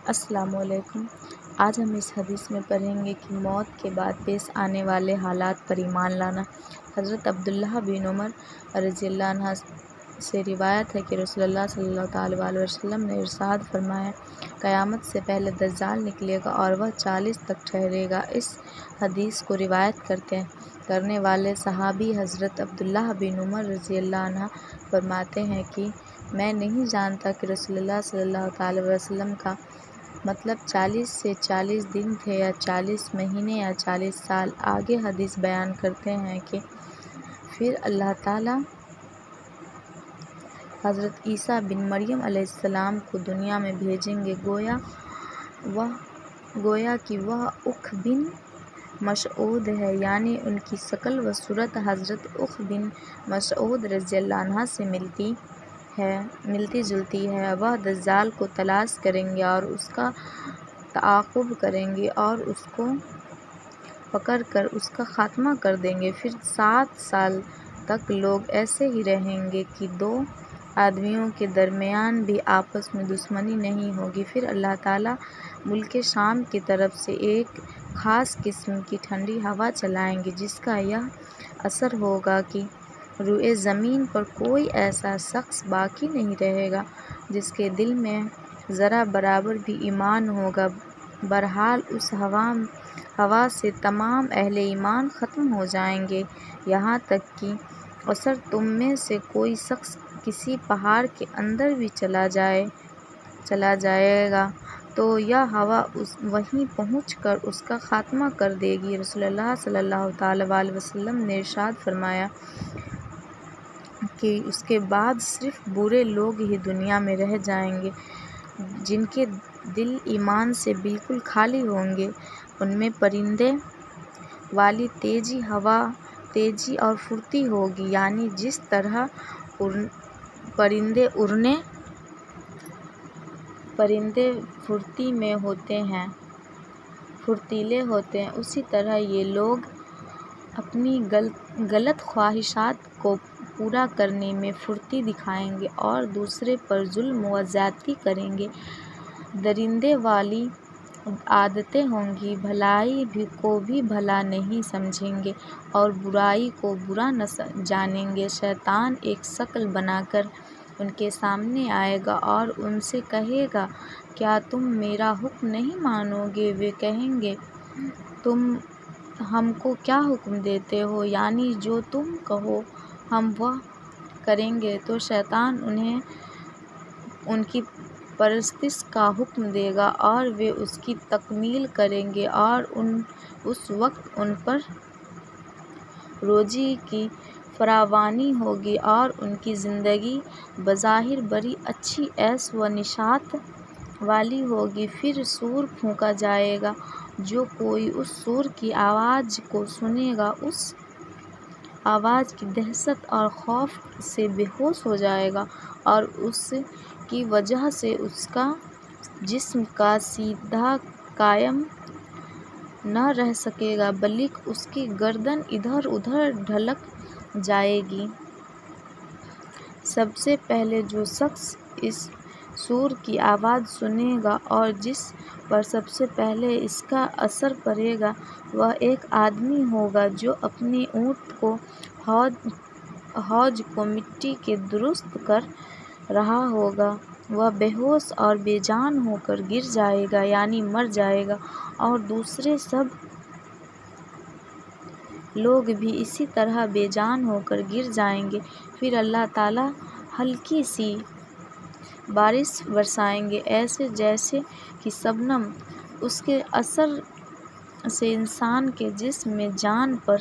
السلام علیکم۔ آج ہم اس حدیث میں پڑھیں گے کہ موت کے بعد پیش آنے والے حالات پر ایمان لانا۔ حضرت عبداللہ بن عمر رضی اللہ عنہ سے روایت ہے کہ رسول اللہ صلی اللہ تعالیٰ علیہ وسلم نے ارشاد فرمایا، قیامت سے پہلے دجال نکلے گا اور وہ 40 تک ٹھہرے گا۔ اس حدیث کو روایت کرنے والے صحابی حضرت عبداللہ بن عمر رضی اللہ عنہ فرماتے ہیں کہ میں نہیں جانتا کہ رسول اللہ صلی اللہ تعالیٰ علیہ وسلم کا مطلب 40 سے 40 دن تھے یا 40 مہینے یا 40 سال۔ آگے حدیث بیان کرتے ہیں کہ پھر اللہ تعالیٰ حضرت عیسیٰ بن مریم علیہ السلام کو دنیا میں بھیجیں گے، گویا کہ وہ عق بن مسعود ہے، یعنی ان کی شکل و صورت حضرت عق بن مسعود رضی اللہ عنہ سے ملتی جلتی ہے۔ وہ دجال کو تلاش کریں گے اور اس کا تعاقب کریں گے اور اس کو پکڑ کر اس کا خاتمہ کر دیں گے۔ پھر 7 سال تک لوگ ایسے ہی رہیں گے کہ 2 آدمیوں کے درمیان بھی آپس میں دشمنی نہیں ہوگی۔ پھر اللہ تعالیٰ ملک شام کی طرف سے ایک خاص قسم کی ٹھنڈی ہوا چلائیں گے، جس کا یہ اثر ہوگا کہ روئے زمین پر کوئی ایسا شخص باقی نہیں رہے گا جس کے دل میں ذرہ برابر بھی ایمان ہوگا۔ بہرحال اس ہوا سے تمام اہل ایمان ختم ہو جائیں گے، یہاں تک کہ اگر تم میں سے کوئی شخص کسی پہاڑ کے اندر بھی چلا جائے گا تو یہ ہوا وہیں پہنچ کر اس کا خاتمہ کر دے گی۔ رسول اللہ صلی اللہ تعالیٰ علیہ وسلم نے ارشاد فرمایا کہ اس کے بعد صرف برے لوگ ہی دنیا میں رہ جائیں گے، جن کے دل ایمان سے بالکل خالی ہوں گے۔ ان میں پرندے والی ہوا تیزی اور پھرتی ہوگی، یعنی جس طرح پرندے پھرتیلے ہوتے ہیں، اسی طرح یہ لوگ اپنی غلط خواہشات کو پورا کرنے میں پھرتی دکھائیں گے اور دوسرے پر ظلم و زیادتی کریں گے۔ درندے والی عادتیں ہوں گی، بھلائی کو بھی بھلا نہیں سمجھیں گے اور برائی کو برا نہ جانیں گے۔ شیطان ایک شکل بنا کر ان کے سامنے آئے گا اور ان سے کہے گا، کیا تم میرا حکم نہیں مانو گے؟ وہ کہیں گے، تم ہم کو کیا حکم دیتے ہو؟ یعنی جو تم کہو ہم وہ کریں گے۔ تو شیطان انہیں ان کی پرستش کا حکم دے گا اور وہ اس کی تکمیل کریں گے اور اس وقت ان پر روزی کی فراوانی ہوگی اور ان کی زندگی بظاہر بڑی اچھی عیش و نشاط والی ہوگی۔ پھر سور پھونکا جائے گا، جو کوئی اس سور کی آواز کو سنے گا اس آواز کی دہشت اور خوف سے بے ہوش ہو جائے گا اور اس کی وجہ سے اس کا جسم کا سیدھا قائم نہ رہ سکے گا بلکہ اس کی گردن ادھر ادھر ڈھلک جائے گی۔ سب سے پہلے جو شخص اس سور کی آواز سنے گا اور جس پر سب سے پہلے اس کا اثر پڑے گا، وہ ایک آدمی ہوگا جو اپنے اونٹ کو حوض کو مٹی کے درست کر رہا ہوگا۔ وہ بے ہوش اور بے جان ہو کر گر جائے گا، یعنی مر جائے گا، اور دوسرے سب لوگ بھی اسی طرح بے جان ہو کر گر جائیں گے۔ پھر اللہ تعالیٰ ہلکی سی بارش برسائیں گے، ایسے جیسے کہ شبنم۔ اس کے اثر سے انسان کے جسم میں جان پڑ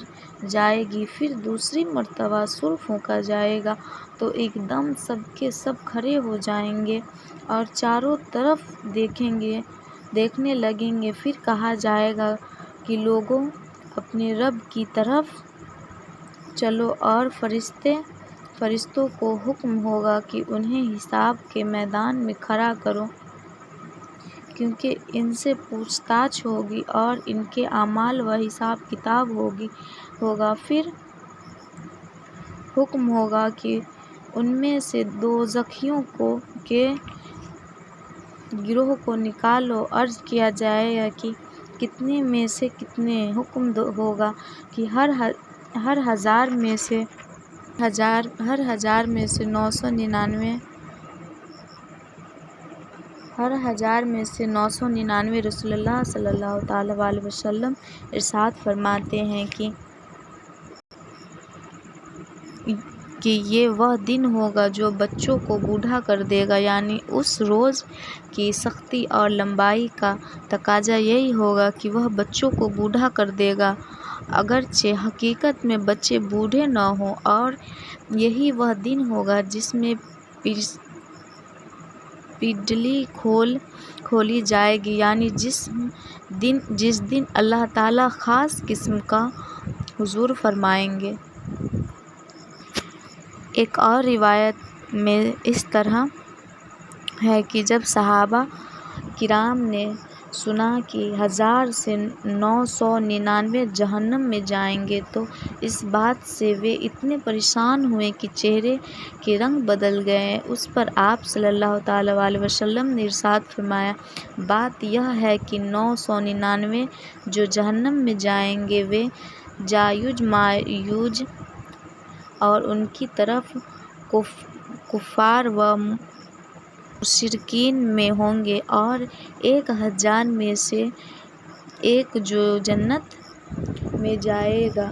جائے گی۔ پھر دوسری مرتبہ سور پھونکا جائے گا تو ایک دم سب کے سب کھڑے ہو جائیں گے اور چاروں طرف دیکھنے لگیں گے۔ پھر کہا جائے گا کہ لوگوں، اپنے رب کی طرف چلو، اور فرشتوں کو حکم ہوگا کہ انہیں حساب کے میدان میں کھڑا کرو، کیونکہ ان سے پوچھ تاچھ ہوگی اور ان کے اعمال و حساب کتاب ہوگا۔ پھر حکم ہوگا کہ ان میں سے دوزخیوں کے گروہ کو نکالو۔ عرض کیا جائے گا کہ کتنے میں سے کتنے؟ حکم ہوگا کہ ہر ہزار میں سے 999۔ رسول اللہ صلی اللہ تعالیٰ علیہ وسلم ارشاد فرماتے ہیں کہ یہ وہ دن ہوگا جو بچوں کو بوڑھا کر دے گا، یعنی اس روز کی سختی اور لمبائی کا تقاضا یہی ہوگا کہ وہ بچوں کو بوڑھا کر دے گا، اگرچہ حقیقت میں بچے بوڑھے نہ ہوں، اور یہی وہ دن ہوگا جس میں پنڈلی کھولی جائے گی، یعنی جس دن اللہ تعالیٰ خاص قسم کا حضور فرمائیں گے۔ ایک اور روایت میں اس طرح ہے کہ جب صحابہ کرام نے سنا کہ 1000 سے 999 جہنم میں جائیں گے تو اس بات سے وہ اتنے پریشان ہوئے کہ چہرے کے رنگ بدل گئے۔ اس پر آپ صلی اللہ تعالیٰ علیہ وسلم نے ارشاد فرمایا، بات یہ ہے کہ 999 جو جہنم میں جائیں گے وہ یاجوج ماجوج اور ان کی طرف کفار و مشرکین میں ہوں گے، اور 1000 میں سے ایک جو جنت میں جائے گا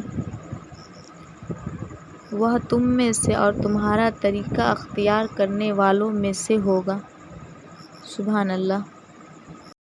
وہ تم میں سے اور تمہارا طریقہ اختیار کرنے والوں میں سے ہوگا۔ سبحان اللہ۔